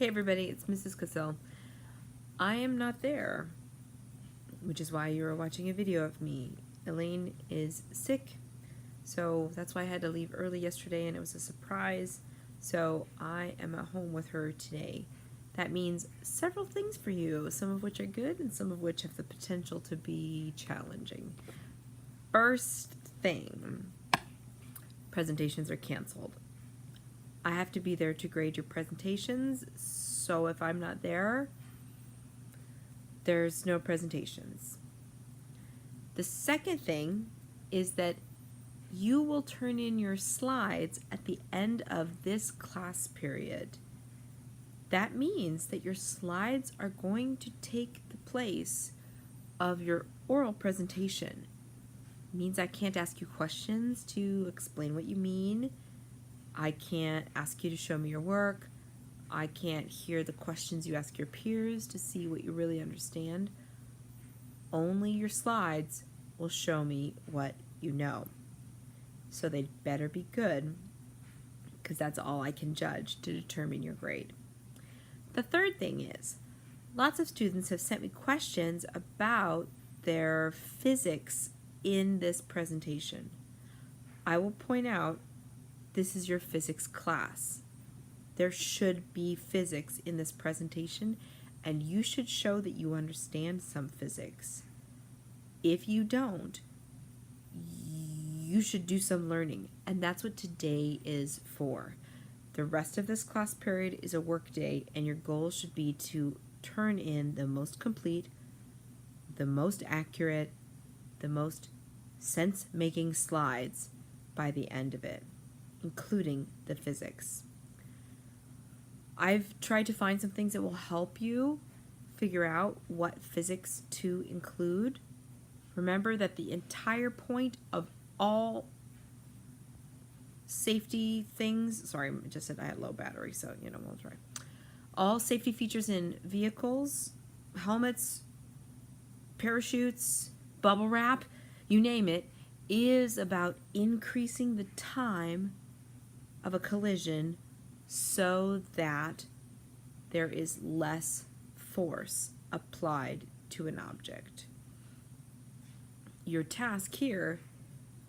Hey everybody, it's Mrs. Cassell. I am not there, which is why you are watching a video of me. Elaine is sick, so that's why I had to leave early yesterday and it was a surprise. So I am at home with her today. That means several things for you, some of which are good and some of which have the potential to be challenging. First thing, presentations are canceled. I have to be there to grade your presentations, so if I'm not there, there's no presentations. The second thing is that you will turn in your slides at the end of this class period. That means that your slides are going to take the place of your oral presentation. It means I can't ask you questions to explain what you mean. I can't ask you to show me your work. I can't hear the questions you ask your peers to see what you really understand. Only your slides will show me what you know. So they'd better be good, because that's all I can judge to determine your grade. The third thing is, lots of students have sent me questions about their physics in this presentation. I will point out this is your physics class. There should be physics in this presentation, and you should show that you understand some physics. If you don't, you should do some learning, and that's what today is for. The rest of this class period is a work day, and your goal should be to turn in the most complete, the most accurate, the most sense-making slides by the end of it, including the physics. I've tried to find some things that will help you figure out what physics to include. Remember that the entire point of all safety things, sorry, I just said I had low battery, so we'll try. All safety features in vehicles, helmets, parachutes, bubble wrap, you name it, is about increasing the time of a collision so that there is less force applied to an object. Your task here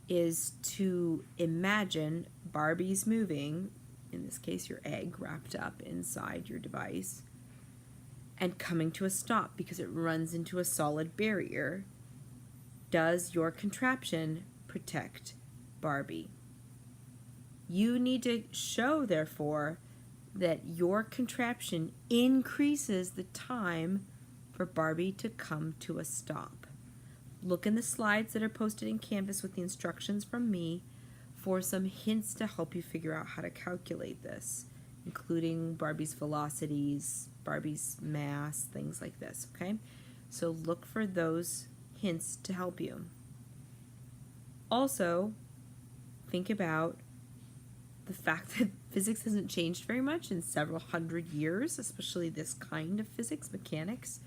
is to imagine Barbies moving, in this case your egg wrapped up inside your device, and coming to a stop because it runs into a solid barrier. Does your contraption protect Barbie? You need to show, therefore, that your contraption increases the time for Barbie to come to a stop. Look in the slides that are posted in Canvas with the instructions from me for some hints to help you figure out how to calculate this, including Barbie's velocities, Barbie's mass, things like this, okay? So look for those hints to help you. Also, think about the fact that physics hasn't changed very much in several hundred years, especially this kind of physics, mechanics,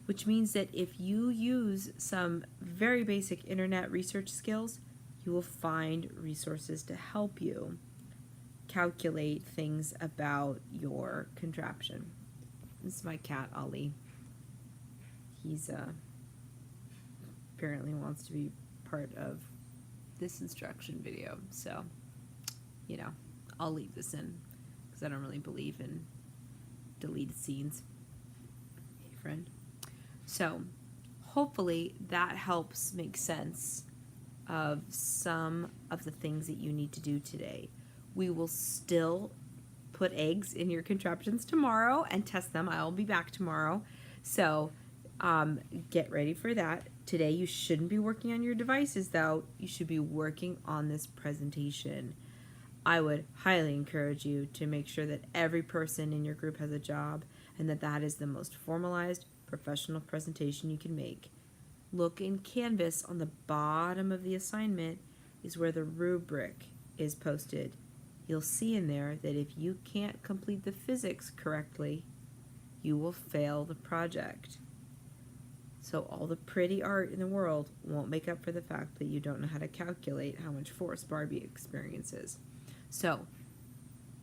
which means that if you use some very basic internet research skills, you will find resources to help you calculate things about your contraption. This is my cat, Ollie. He's apparently wants to be part of this instruction video, so I'll leave this in because I don't really believe in deleted scenes. Hey, friend. So hopefully that helps make sense of some of the things that you need to do today. We will still put eggs in your contraptions tomorrow and test them. I'll be back tomorrow. So get ready for that. Today you shouldn't be working on your devices though. You should be working on this presentation. I would highly encourage you to make sure that every person in your group has a job and that is the most formalized professional presentation you can make. Look in Canvas on the bottom of the assignment is where the rubric is posted. You'll see in there that if you can't complete the physics correctly, you will fail the project. So all the pretty art in the world won't make up for the fact that you don't know how to calculate how much force Barbie experiences. So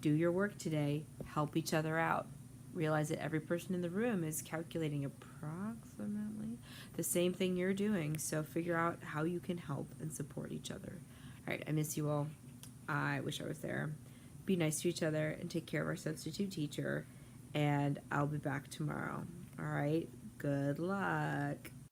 do your work today, help each other out. realize that every person in the room is calculating approximately the same thing you're doing. So figure out how you can help and support each other. All right, I miss you all. I wish I was there. Be nice to each other and take care of our substitute teacher. And I'll be back tomorrow. All right, good luck.